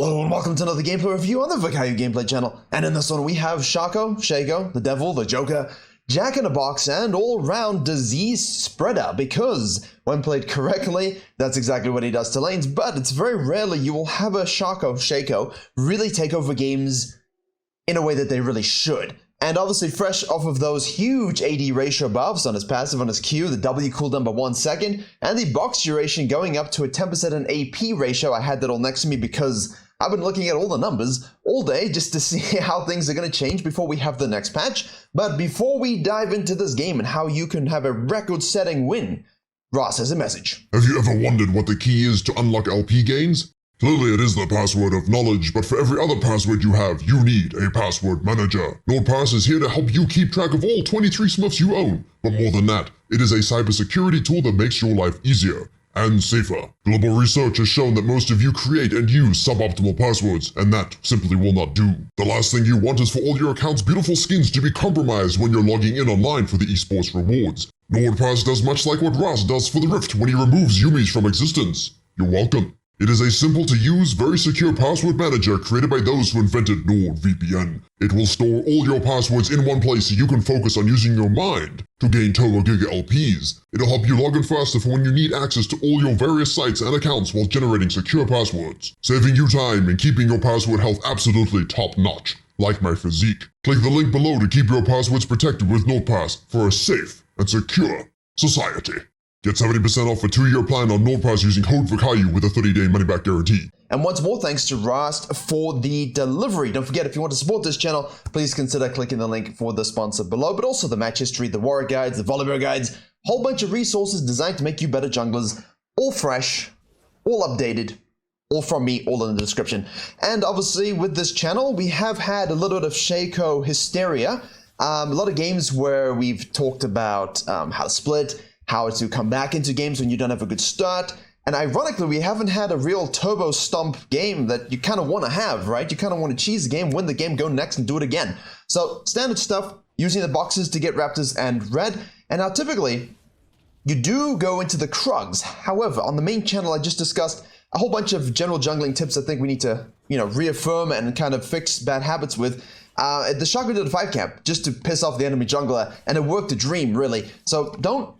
Hello and welcome to another gameplay review on the Virkayu gameplay channel. And in this one we have SHACO, the Devil, the Joker, Jack in a Box, and all-round disease spreader, because when played correctly, that's exactly what he does to lanes, but it's very rarely you will have a SHACO really take over games in a way that they really should. And obviously fresh off of those huge AD ratio buffs on his passive, on his Q, the W cooldown by 1 second, and the box duration going up to a 10% in AP ratio. I had that all next to me because I've been looking at all the numbers all day just to see how things are going to change before we have the next patch. But before we dive into this game and how you can have a record-setting win, Ross has a message. Have you ever wondered what the key is to unlock LP gains? Clearly it is the password of knowledge, but for every other password you have, you need a password manager. NordPass is here to help you keep track of all 23 Smurfs you own. But more than that, it is a cybersecurity tool that makes your life easier and safer. Global research has shown that most of you create and use suboptimal passwords, and that simply will not do. The last thing you want is for all your account's beautiful skins to be compromised when you're logging in online for the esports rewards. NordPass does much like what Ross does for the Rift when he removes Yumis from existence. You're welcome. It is a simple-to-use, very secure password manager created by those who invented NordVPN. It will store all your passwords in one place so you can focus on using your mind to gain Turbo Giga LPs. It'll help you log in faster for when you need access to all your various sites and accounts while generating secure passwords, saving you time and keeping your password health absolutely top-notch, like my physique. Click the link below to keep your passwords protected with NordPass for a safe and secure society. Get 70% off a 2-year plan on NordPass using code Virkayu with a 30-day money-back guarantee. And once more, thanks to Rust for the delivery. Don't forget, if you want to support this channel, please consider clicking the link for the sponsor below, but also the match history, the warrior guides, the volleyball guides, whole bunch of resources designed to make you better junglers, all fresh, all updated, all from me, all in the description. And obviously, with this channel, we have had a little bit of SHACO hysteria. A lot of games where we've talked about how to split, how to come back into games when you don't have a good start. And ironically, we haven't had a real turbo stomp game that you kind of want to have, right? You kind of want to cheese the game, win the game, go next and do it again. So standard stuff, using the boxes to get Raptors and Red. And now typically, you do go into the Krugs. However, on the main channel, I just discussed a whole bunch of general jungling tips I think we need to, reaffirm and kind of fix bad habits with. The SHACO did a 5 camp just to piss off the enemy jungler, and it worked a dream, really. So don't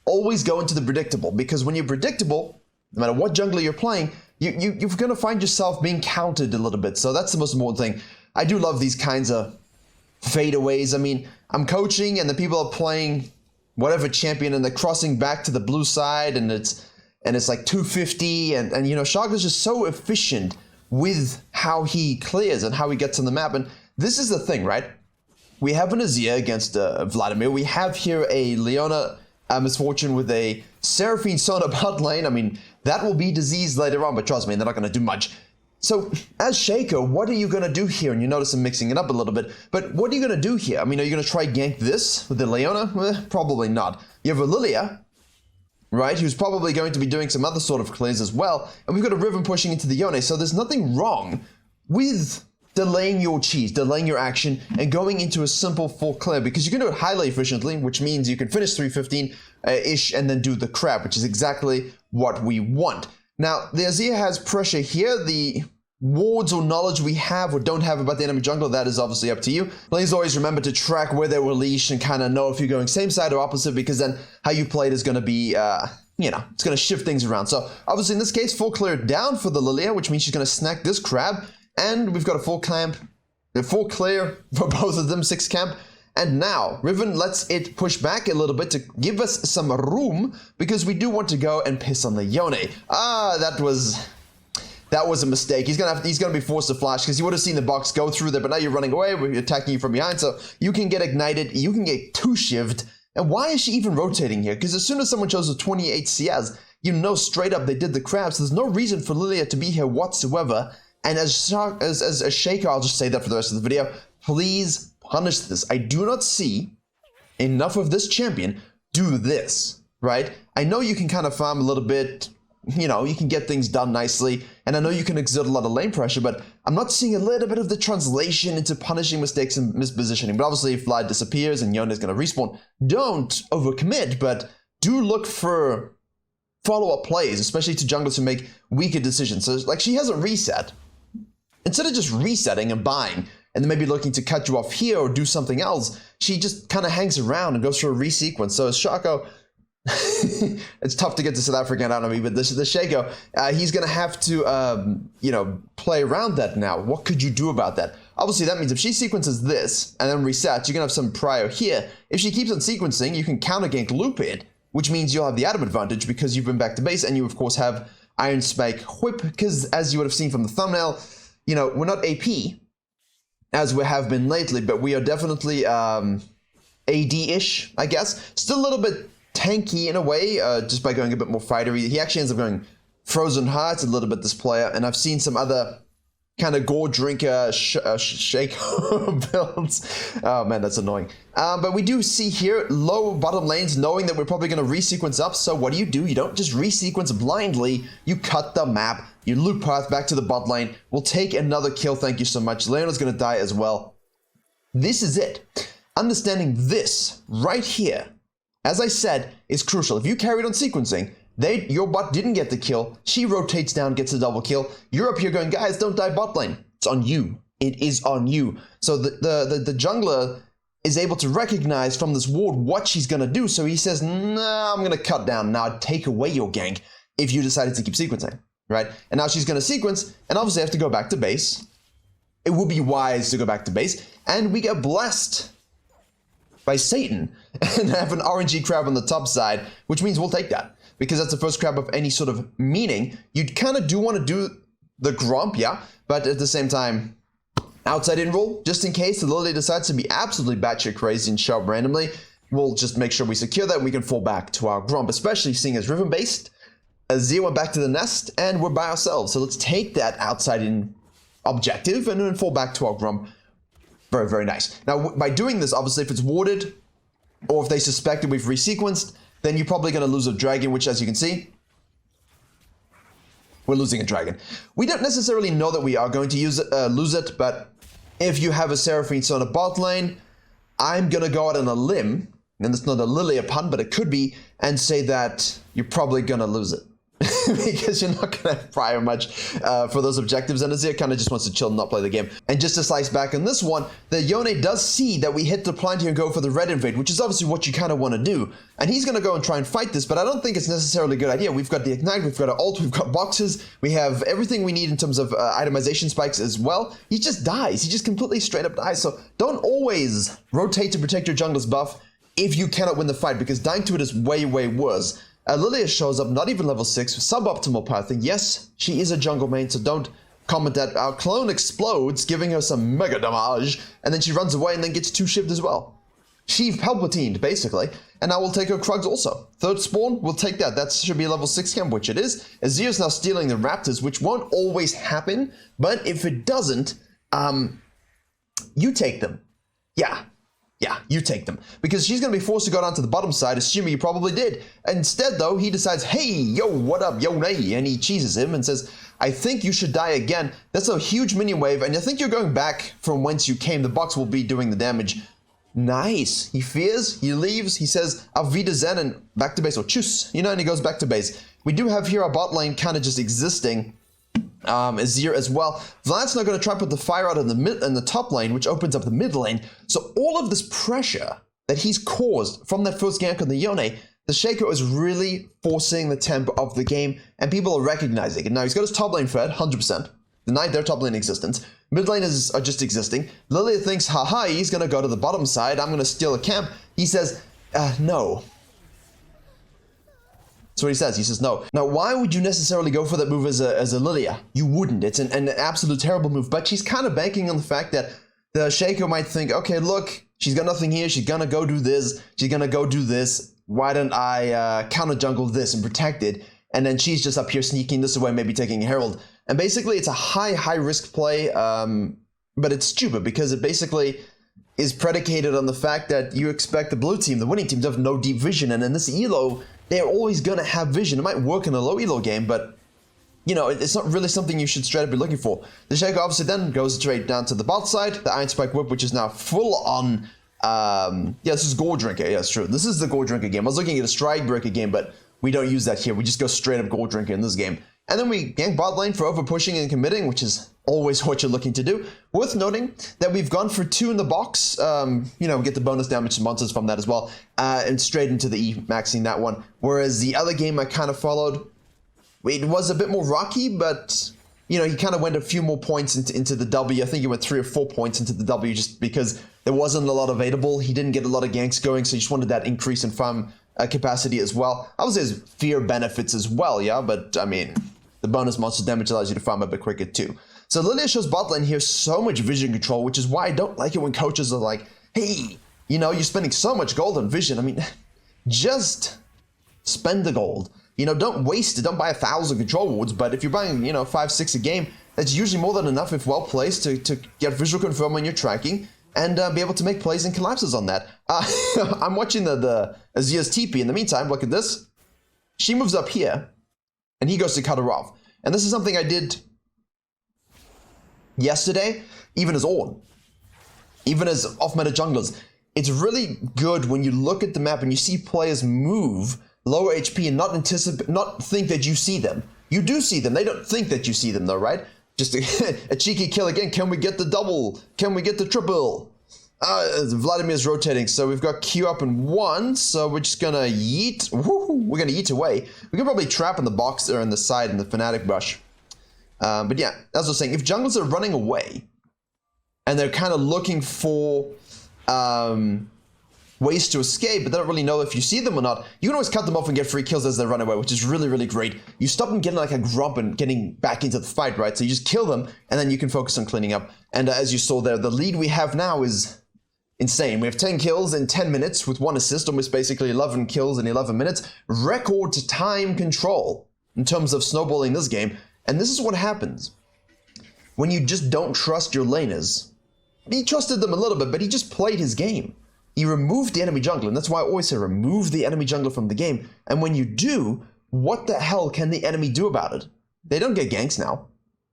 always go into the predictable, because when you're predictable, no matter what jungler you're playing, you're going to find yourself being counted a little bit. So that's the most important thing. I do love these kinds of fadeaways. I mean, I'm coaching and the people are playing whatever champion and they're crossing back to the blue side, and it's like 250, and SHACO's just so efficient with how he clears and how he gets on the map. And this is the thing, right? We have an Azir against Vladimir. We have here a Leona Misfortune with a Seraphine Sona bot lane. I mean, that will be diseased later on, but trust me, they're not going to do much. So, as SHACO, what are you going to do here? And you notice I'm mixing it up a little bit, but what are you going to do here? I mean, are you going to try gank this with the Leona? Probably not. You have a Lilia, right, who's probably going to be doing some other sort of clears as well, and we've got a Riven pushing into the Yone, so there's nothing wrong with delaying your cheese, delaying your action, and going into a simple full clear, because you can do it highly efficiently, which means you can finish 315-ish and then do the crab, which is exactly what we want. Now, the Azir has pressure here. The wards or knowledge we have or don't have about the enemy jungler, that is obviously up to you. Please always remember to track where they were leashed and kind of know if you're going same side or opposite, because then how you play it is going to be, it's going to shift things around. So, obviously in this case, full clear down for the Lilia, which means she's going to snack this crab. And we've got a full clear for both of them, 6 camp. And now, Riven lets it push back a little bit to give us some room, because we do want to go and piss on the Yone. That was a mistake. He's gonna be forced to flash, because you would have seen the box go through there, but now you're running away, we're attacking you from behind, so you can get ignited, you can get 2-shivved. And why is she even rotating here? Because as soon as someone shows a 28 CS, you know straight up they did the crab, so there's no reason for Lilia to be here whatsoever. And as SHACO, I'll just say that for the rest of the video, please punish this. I do not see enough of this champion do this, right? I know you can kind of farm a little bit, you can get things done nicely, and I know you can exert a lot of lane pressure, but I'm not seeing a little bit of the translation into punishing mistakes and mispositioning. But obviously, if Vlad disappears and Yone is going to respawn, don't overcommit, but do look for follow-up plays, especially to junglers who make weaker decisions. So, like, she has a reset. instead of just resetting and buying, and then maybe looking to cut you off here or do something else, she just kind of hangs around and goes for a resequence. So SHACO, it's tough to get to South African out of me, but the SHACO, he's going to have to, play around that now. What could you do about that? Obviously, that means if she sequences this and then resets, you're going to have some prio here. If she keeps on sequencing, you can counter gank loop it, which means you'll have the item advantage because you've been back to base, and you, of course, have Iron Spike Whip, because as you would have seen from the thumbnail, we're not AP, as we have been lately, but we are definitely AD-ish, I guess. Still a little bit tanky in a way, just by going a bit more fightery. He actually ends up going Frozen Hearts a little bit, this player, and I've seen some other kind of gore drinker shake builds. Oh man, that's annoying. But we do see here low bottom lanes, knowing that we're probably going to resequence up. So what do? You don't just resequence blindly. You cut the map. You loop path back to the bot lane. We'll take another kill. Thank you so much. Leona's going to die as well. This is it. Understanding this right here, as I said, is crucial. If you carried on sequencing, your bot didn't get the kill. She rotates down, gets a double kill. You're up here going, guys, don't die bot lane. It's on you. It is on you. So the jungler is able to recognize from this ward what she's going to do. So he says, nah, I'm going to cut down. Now take away your gank if you decided to keep sequencing, right? And now she's going to sequence and obviously have to go back to base. It would be wise to go back to base. And we get blessed by Satan and have an RNG crab on the top side, which means we'll take that, because that's the first crab of any sort of meaning. You kind of do want to do the Gromp, yeah, but at the same time, outside in roll, just in case the Lily decides to be absolutely batshit crazy and show up randomly, we'll just make sure we secure that and we can fall back to our Gromp, especially seeing as Riven based. Azir went back to the nest and we're by ourselves. So let's take that outside in objective and then fall back to our Gromp. Very, very nice. Now, by doing this, obviously, if it's warded or if they suspect that we've resequenced, then you're probably going to lose a dragon, which, as you can see, we're losing a dragon. We don't necessarily know that we are going to lose it, but if you have a Seraphine on a bot lane, I'm going to go out on a limb, and it's not a Lilia pun, but it could be, and say that you're probably going to lose it. Because you're not going to prior much for those objectives, and Azir kind of just wants to chill and not play the game. And just to slice back on this one, the Yone does see that we hit the plant here and go for the red invade, which is obviously what you kind of want to do. And he's going to go and try and fight this, but I don't think it's necessarily a good idea. We've got the Ignite, we've got an ult, we've got boxes, we have everything we need in terms of itemization spikes as well. He just dies. He just completely straight up dies. So don't always rotate to protect your jungler's buff if you cannot win the fight, because dying to it is way, way worse. Lilia shows up, not even level 6, suboptimal pathing. Yes, she is a jungle main, so don't comment that. Our clone explodes, giving her some mega damage, and then she runs away and then gets 2-shipped as well. She Palpatined, basically, and now we'll take her Krugs also. Third spawn, we'll take that. That should be a level 6 camp, which it is. Azir's now stealing the Raptors, which won't always happen, but if it doesn't, you take them. Yeah, you take them. Because she's going to be forced to go down to the bottom side, assuming you probably did. Instead, though, he decides, hey, yo, what up, yo, nay? And he cheeses him and says, I think you should die again. That's a huge minion wave, and I think you're going back from whence you came. The box will be doing the damage. Nice. He fears, he leaves, he says, Auf Wiedersehen, and back to base, or tschüss, and he goes back to base. We do have here our bot lane kind of just existing. Azir as well. Vlad's not going to try and put the fire out in the top lane, which opens up the mid lane. So all of this pressure that he's caused from that first gank on the Yone, the SHACO is really forcing the tempo of the game, and people are recognizing it. Now he's got his top lane fed, 100%. Denied their top lane existence. Mid lane are just existing. Lilia thinks, haha, he's going to go to the bottom side. I'm going to steal a camp. He says, no. That's what he says. He says no. Now, why would you necessarily go for that move as a Lilia? You wouldn't. It's an absolute terrible move. But she's kind of banking on the fact that the SHACO might think, okay, look, she's got nothing here. She's going to go do this. She's going to go do this. Why don't I counter jungle this and protect it? And then she's just up here sneaking this away, maybe taking a Herald. And basically, it's a high risk play. But it's stupid because it basically is predicated on the fact that you expect the blue team, the winning team, to have no deep vision. And in this elo, they're always going to have vision. It might work in a low elo game, but, it's not really something you should straight up be looking for. The SHACO obviously then goes straight down to the bot side. The Iron Spike Whip, which is now full on... this is Gore Drinker. Yeah, it's true. This is the Gore Drinker game. I was looking at a Strike Breaker game, but we don't use that here. We just go straight up Gore Drinker in this game. And then we gank bot lane for over pushing and committing, which is always what you're looking to do. Worth noting that we've gone for 2 in the box. You know, get the bonus damage to monsters from that as well, and straight into the E, maxing that one. Whereas the other game I kind of followed, it was a bit more rocky, but you know, he kind of went a few more points into the W. I think he went 3 or 4 points into the W just because there wasn't a lot available. He didn't get a lot of ganks going, so he just wanted that increase in farm capacity as well. Obviously, there's fear benefits as well, yeah, but I mean, the bonus monster damage allows you to farm a bit quicker too. So Lilia shows bot lane here so much vision control, which is why I don't like it when coaches are like, hey, you know, you're spending so much gold on vision. I mean, just spend the gold. You know, don't waste it. Don't buy 1,000 control wards, but if you're buying, you know, 5, 6 a game, that's usually more than enough if well placed to get visual confirm on your tracking and be able to make plays and collapses on that. I'm watching the Azir's TP. In the meantime, look at this. She moves up here, and he goes to cut her off. And this is something I did yesterday, even as Ornn, even as off-meta junglers. It's really good when you look at the map and you see players move lower HP and not think that you see them. You do see them. They don't think that you see them though, right? Just a cheeky kill again. Can we get the double? Can we get the triple? Vladimir's rotating, so we've got Q up in 1, so we're just gonna yeet. We're gonna yeet away. We can probably trap in the box or in the side in the Fnatic Rush. But yeah, as I was saying, if junglers are running away and they're kind of looking for ways to escape, but they don't really know if you see them or not, you can always cut them off and get free kills as they run away, which is really, really great. You stop them getting like a grump and getting back into the fight, right? So you just kill them, and then you can focus on cleaning up. And as you saw there, the lead we have now is insane. We have 10 kills in 10 minutes with 1 assist, almost basically 11 kills in 11 minutes. Record time control in terms of snowballing this game. And this is what happens when you just don't trust your laners. He trusted them a little bit, but he just played his game. He removed the enemy jungler, and that's why I always say remove the enemy jungler from the game. And when you do, what the hell can the enemy do about it? They don't get ganks now.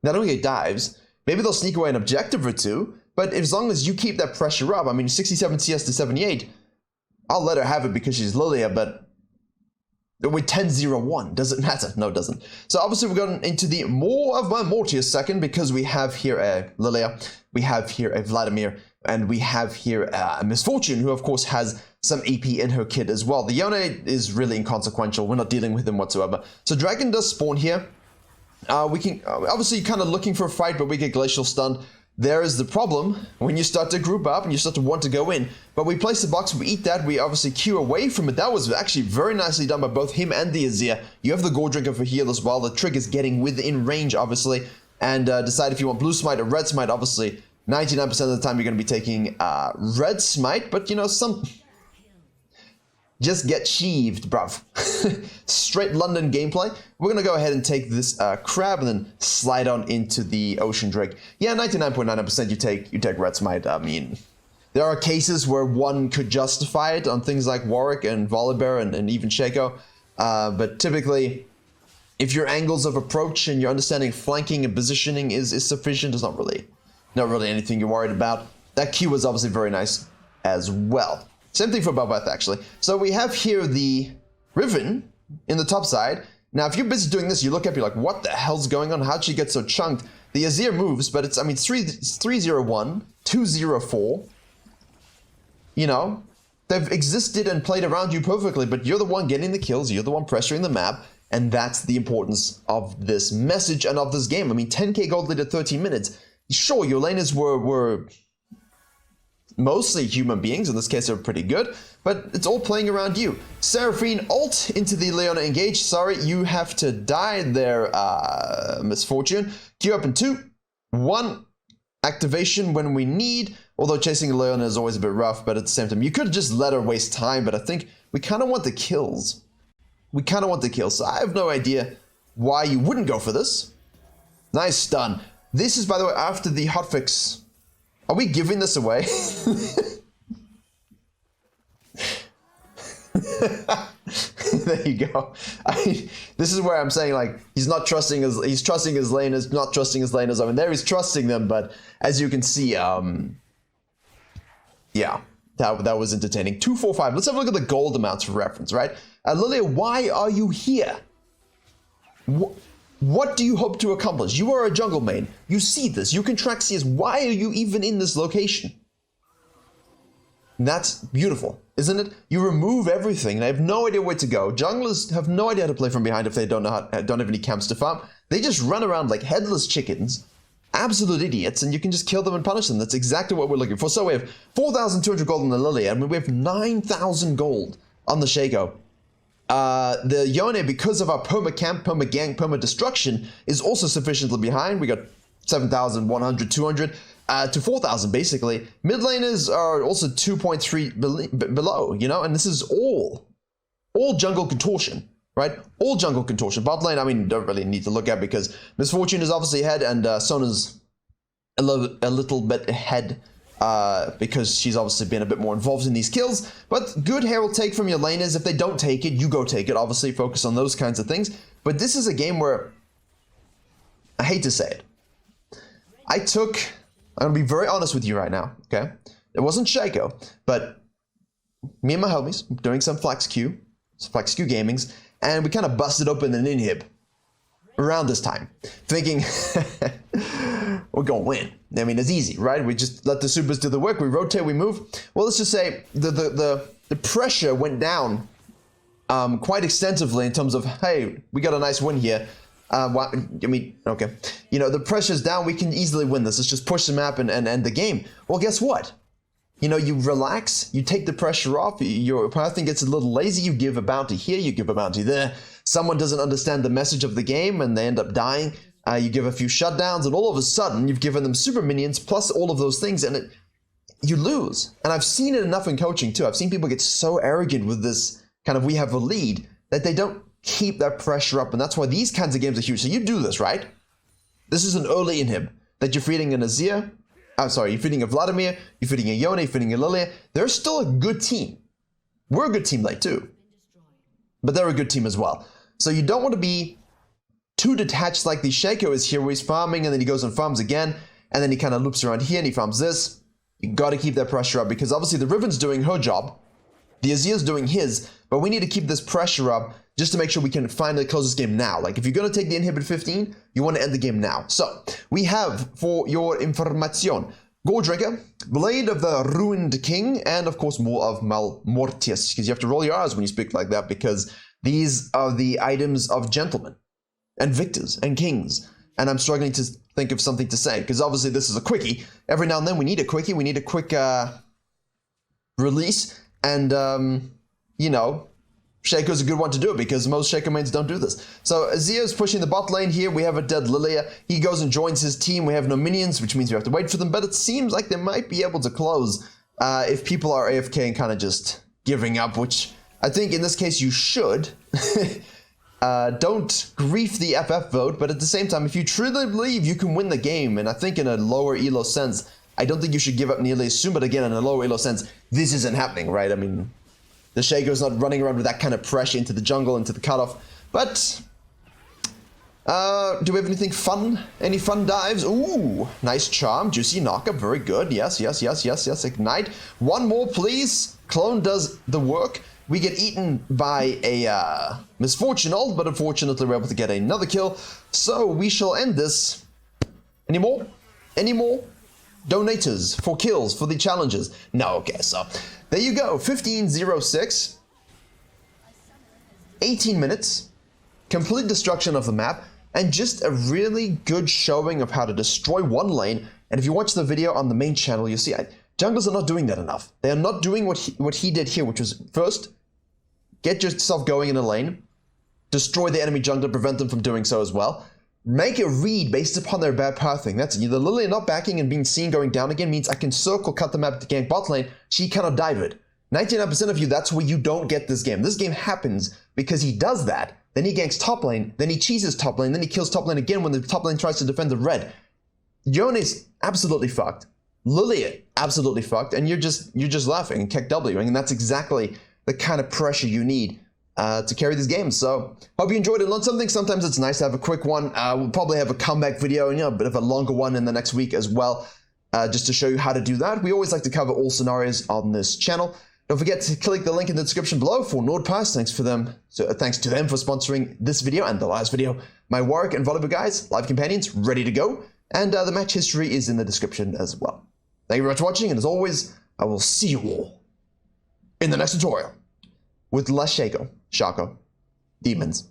They don't get dives. Maybe they'll sneak away an objective or 2, but as long as you keep that pressure up, I mean, 67 CS to 78, I'll let her have it because she's Lilia, but with 10-0-1, does it matter? No, it doesn't. So obviously we've gotten into the more of my Mortius second because we have here a Lilia, we have here a Vladimir, and we have here a Misfortune, who of course has some AP in her kit as well. The Yone is really inconsequential. We're not dealing with him whatsoever. So Dragon does spawn here. We can obviously kind of looking for a fight, but we get Glacial Stun. There is the problem when you start to group up and you start to want to go in. But we place the box, we eat that, we obviously queue away from it. That was actually very nicely done by both him and the Azir. You have the Gore Drinker for heal as well. The trick is getting within range, obviously, and decide if you want Blue Smite or Red Smite. Obviously, 99% of the time you're going to be taking Red Smite, but you know, some... Just get sheaved, bruv. Straight London gameplay. We're going to go ahead and take this crab and then slide on into the Ocean Drake. Yeah, 99.99% you take Red Smite. I mean, there are cases where one could justify it on things like Warwick and Volibear and even SHACO. But typically, if your angles of approach and your understanding of flanking and positioning is sufficient, it's not really anything you're worried about. That Q was obviously very nice as well. Same thing for Babeth, actually. So we have here the Riven in the top side. Now, if you're busy doing this, you look up, you're like, what the hell's going on? How'd she get so chunked? The Azir moves, but it's 301, 204. You know, they've existed and played around you perfectly, but you're the one getting the kills, you're the one pressuring the map, and that's the importance of this message and of this game. I mean, 10k gold lead at 13 minutes. Sure, your laners were mostly human beings, in this case they're pretty good, but it's all playing around you. Seraphine ult into the Leona engage. Sorry, you have to die there, Misfortune. Q up in 2, 1, activation when we need, although chasing Leona is always a bit rough, but at the same time, you could just let her waste time, but I think we kind of want the kills. So I have no idea why you wouldn't go for this. Nice stun. This is, by the way, after the hotfix. Are we giving this away? There you go. This is where I'm saying, like, he's trusting his laners, not trusting his laners. I mean, there he's trusting them, but as you can see, yeah, that was entertaining. 245. Let's have a look at the gold amounts for reference, right? Lilia, why are you here? What do you hope to accomplish? You are a jungle main. You see this. You can track CS. Why are you even in this location? That's beautiful, isn't it? You remove everything, and I have no idea where to go. Junglers have no idea how to play from behind if they don't have any camps to farm. They just run around like headless chickens, absolute idiots, and you can just kill them and punish them. That's exactly what we're looking for. So we have 4,200 gold on the Lily, and we have 9,000 gold on the SHACO. The Yone, because of our perma-camp, perma-gang, perma-destruction, is also sufficiently behind. We got 7,100, 200 to 4,000, basically. Mid laners are also 2.3 below, you know, and this is all jungle contortion, right? All jungle contortion. Bot lane, I mean, don't really need to look at because Misfortune is obviously ahead, and Sona's a little bit ahead because she's obviously been a bit more involved in these kills. But good herald take from your laners. If they don't take it, you go take it. Obviously, focus on those kinds of things. But this is a game where, I hate to say it, I'm going to be very honest with you right now, okay? It wasn't SHACO, but me and my homies doing some Flex Q gamings, and we kind of busted open an inhib around this time, thinking we're going to win. I mean, it's easy, right? We just let the supers do the work. We rotate, we move. Well, let's just say the pressure went down quite extensively in terms of, hey, we got a nice win here. Okay. You know, the pressure's down. We can easily win this. Let's just push the map and end the game. Well, guess what? You know, you relax, you take the pressure off, your opponent gets a little lazy, you give a bounty here, you give a bounty there. Someone doesn't understand the message of the game and they end up dying. You give a few shutdowns, and all of a sudden, you've given them super minions plus all of those things, and you lose. And I've seen it enough in coaching too. I've seen people get so arrogant with this kind of we have a lead that they don't keep that pressure up, and that's why these kinds of games are huge. So you do this, right? This is an early inhib that you're feeding an Azir. I'm sorry, you're feeding a Vladimir, you're feeding a Yone, you're feeding a Lilia. They're still a good team. We're a good team late too. But they're a good team as well. So you don't want to be too detached like the SHACO is here, where he's farming and then he goes and farms again, and then he kind of loops around here and he farms this. You got to keep that pressure up because obviously the Riven's doing her job, the Azir's doing his, but we need to keep this pressure up just to make sure we can finally close this game now. Like, if you're going to take the inhib at 15, you want to end the game now. So, we have, for your information, Goredrinker, Blade of the Ruined King, and of course more of Malmortius, because you have to roll your R's when you speak like that, because these are the items of gentlemen, and victors, and kings. And I'm struggling to think of something to say, because obviously this is a quickie. Every now and then we need a quickie, we need a quick release, and, you know, SHACO's a good one to do it because most SHACO mains don't do this. So Azir's pushing the bot lane here. We have a dead Lilia. He goes and joins his team. We have no minions, which means we have to wait for them, but it seems like they might be able to close if people are AFK and kind of just giving up, which I think in this case you should. Don't grief the FF vote, but at the same time, if you truly believe you can win the game, and I think in a lower elo sense, I don't think you should give up nearly as soon, but again, in a lower elo sense, this isn't happening, right? I mean, the SHACO's not running around with that kind of pressure into the jungle, into the cutoff. But, do we have anything fun? Any fun dives? Ooh, nice charm, juicy knockup, very good. Yes, yes, yes, yes, yes, ignite. One more, please. Clone does the work. We get eaten by a misfortune ult, but unfortunately we're able to get another kill. So we shall end this. Any more? Any more? Donators for kills, for the challenges. No, okay, so there you go. 15:06. 18 minutes. Complete destruction of the map. And just a really good showing of how to destroy one lane. And if you watch the video on the main channel, you'll see junglers are not doing that enough. They are not doing what he did here, which was first, get yourself going in a lane. Destroy the enemy jungler, prevent them from doing so as well. Make a read based upon their bad pathing. That's it. The Lilia not backing and being seen going down again means I can circle, cut the map to gank bot lane. She cannot dive it. 99% of you, that's where you don't get this game. This game happens because he does that. Then he ganks top lane. Then he cheeses top lane. Then he kills top lane again when the top lane tries to defend the red. Yone is absolutely fucked. Lilia absolutely fucked. And you're just laughing and keck Wing. And that's exactly the kind of pressure you need to carry this game. So hope you enjoyed it, learned something. Sometimes it's nice to have a quick one. We'll probably have a comeback video and a bit of a longer one in the next week as well, just to show you how to do that. We always like to cover all scenarios on this channel. Don't forget to click the link in the description below for NordPass. Thanks to them for sponsoring this video and the last video. My Warwick and Volleyball guys, live companions, ready to go. And the match history is in the description as well. Thank you very much for watching, and as always, I will see you all in the next tutorial with less SHACO, Demons.